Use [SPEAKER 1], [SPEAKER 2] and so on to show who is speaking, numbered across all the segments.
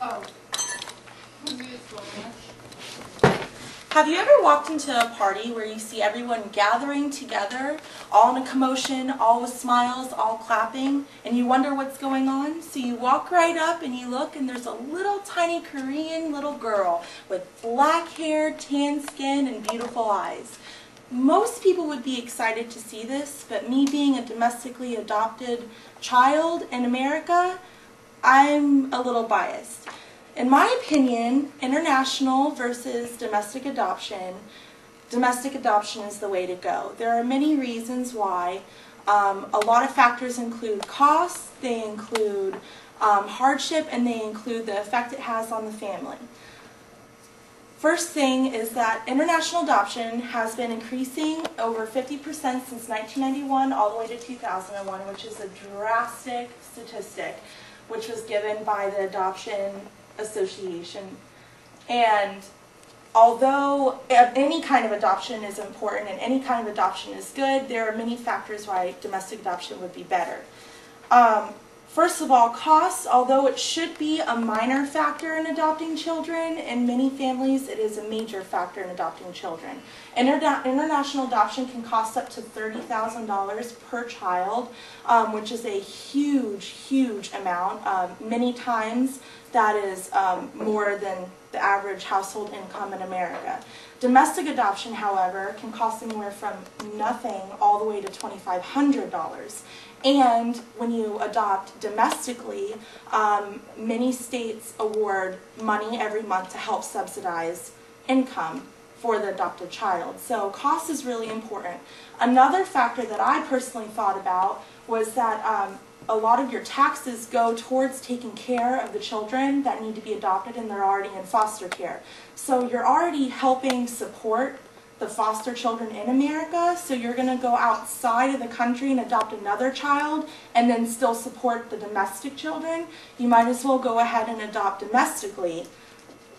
[SPEAKER 1] Oh.
[SPEAKER 2] Have you ever walked into a party where you see everyone gathering together, all in a commotion, all with smiles, all clapping, and you wonder what's going on? So you walk right up and you look, and there's a little tiny Korean little girl with black hair, tan skin, and beautiful eyes. Most people would be excited to see this, but me being a domestically adopted child in America, I'm a little biased. In my opinion, international versus domestic adoption is the way to go. There are many reasons why. A lot of factors include costs, they include hardship, and they include the effect it has on the family. First thing is that international adoption has been increasing over 50% since 1991 all the way to 2001, which is a drastic statistic, which was given by the Adoption Association. And although any kind of adoption is important and any kind of adoption is good, there are many factors why domestic adoption would be better. First of all, costs, although it should be a minor factor in adopting children, in many families it is a major factor in adopting children. International adoption can cost up to $30,000 per child, which is a huge, huge amount. Many times that is more than the average household income in America. Domestic adoption, however, can cost anywhere from nothing all the way to $2,500. And when you adopt domestically, many states award money every month to help subsidize income for the adopted child. So cost is really important. Another factor that I personally thought about was that a lot of your taxes go towards taking care of the children that need to be adopted and they're already in foster care. So you're already helping support the foster children in America, so you're going to go outside of the country and adopt another child and then still support the domestic children. You might as well go ahead and adopt domestically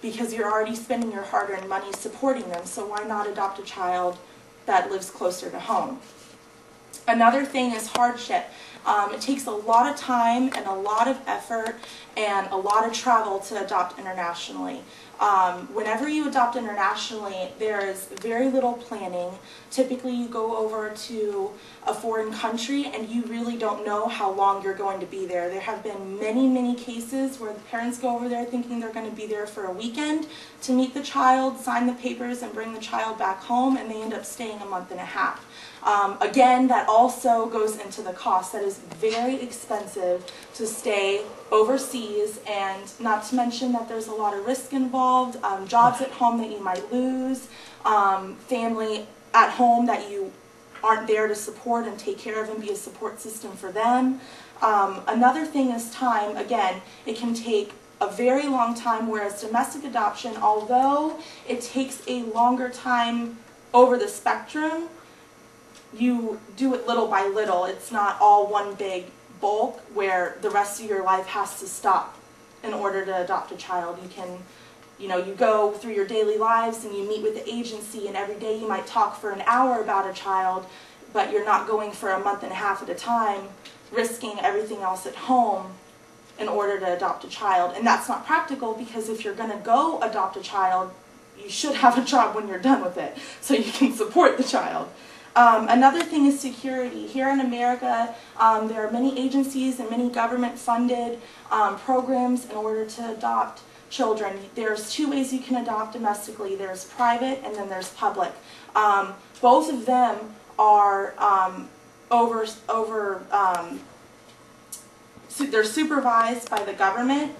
[SPEAKER 2] because you're already spending your hard-earned money supporting them, so why not adopt a child that lives closer to home? Another thing is hardship. It takes a lot of time and a lot of effort and a lot of travel to adopt internationally. Whenever you adopt internationally, there is very little planning. Typically you go over to a foreign country and you really don't know how long you're going to be there. There have been many, many cases where the parents go over there thinking they're going to be there for a weekend to meet the child, sign the papers, and bring the child back home, and they end up staying a month and a half. Again, that also goes into the cost. That is very expensive to stay overseas, and not to mention that there's a lot of risk involved, jobs at home that you might lose, family at home that you aren't there to support and take care of and be a support system for them. Another thing is time. Again, it can take a very long time, whereas domestic adoption, although it takes a longer time over the spectrum, you do it little by little. It's not all one big bulk where the rest of your life has to stop in order to adopt a child. You can, you go through your daily lives and you meet with the agency, and every day you might talk for an hour about a child, but you're not going for a month and a half at a time, risking everything else at home in order to adopt a child. And that's not practical, because if you're going to go adopt a child, you should have a job when you're done with it so you can support the child. Another thing is security. Here in America, there are many agencies and many government-funded programs in order to adopt children. There's two ways you can adopt domestically. There's private and then there's public. Both of them are they're supervised by the government.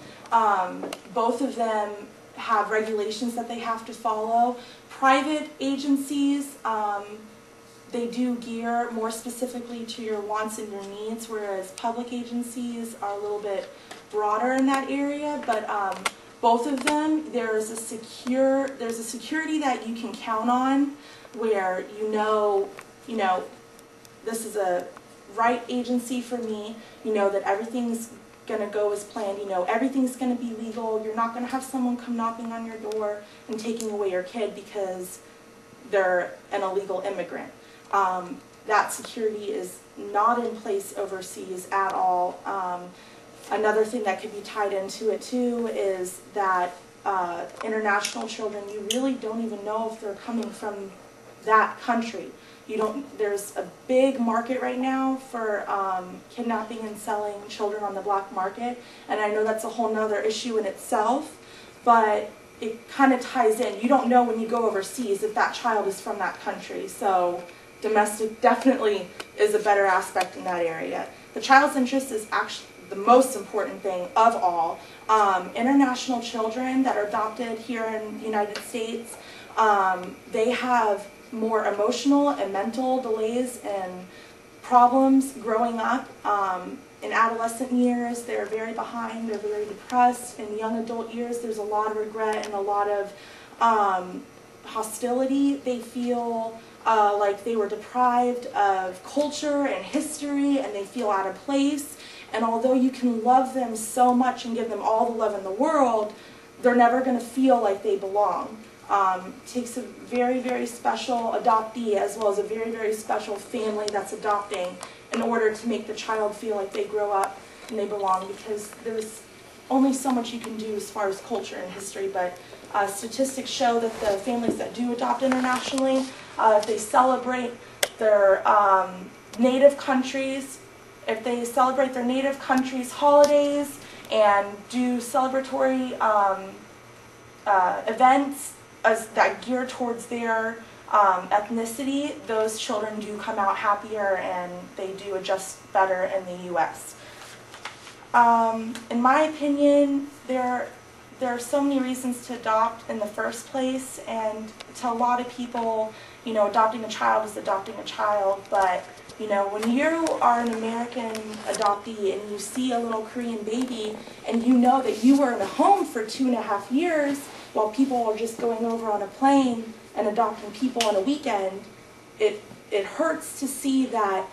[SPEAKER 2] Both of them have regulations that they have to follow. Private agencies, they do gear more specifically to your wants and your needs, whereas public agencies are a little bit broader in that area. But both of them, there's a security that you can count on, where you know this is a right agency for me. You know that everything's going to go as planned. You know everything's going to be legal. You're not going to have someone come knocking on your door and taking away your kid because they're an illegal immigrant. that security is not in place overseas at all. Another thing that could be tied into it too is that international children, you really don't even know if they're coming from that country. There's a big market right now for kidnapping and selling children on the black market, and I know that's a whole nother issue in itself, but it kind of ties in. You don't know when you go overseas if that child is from that country, so domestic definitely is a better aspect in that area. The child's interest is actually the most important thing of all. International children that are adopted here in the United States, they have more emotional and mental delays and problems growing up. In adolescent years, they're very behind, they're very depressed. In young adult years, there's a lot of regret and a lot of hostility. They feel like they were deprived of culture and history, and they feel out of place. And although you can love them so much and give them all the love in the world, they're never going to feel like they belong. It takes a very, very special adoptee as well as a very, very special family that's adopting in order to make the child feel like they grow up and they belong, because there's only so much you can do as far as culture and history. But statistics show that the families that do adopt internationally, if they celebrate their native countries, if they celebrate their native country's holidays and do celebratory events that gear towards their ethnicity, those children do come out happier and they do adjust better in the U.S. In my opinion, there are so many reasons to adopt in the first place, and to a lot of people, adopting a child is adopting a child, but when you are an American adoptee and you see a little Korean baby and you know that you were in a home for 2.5 years while people are just going over on a plane and adopting people on a weekend, it hurts to see that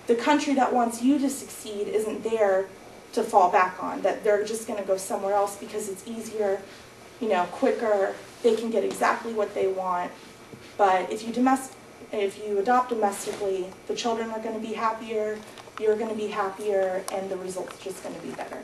[SPEAKER 2] the country that wants you to succeed isn't there to fall back on, that they're just going to go somewhere else because it's easier, quicker, they can get exactly what they want. But if you adopt domestically, the children are going to be happier, you're going to be happier, and the result's just going to be better.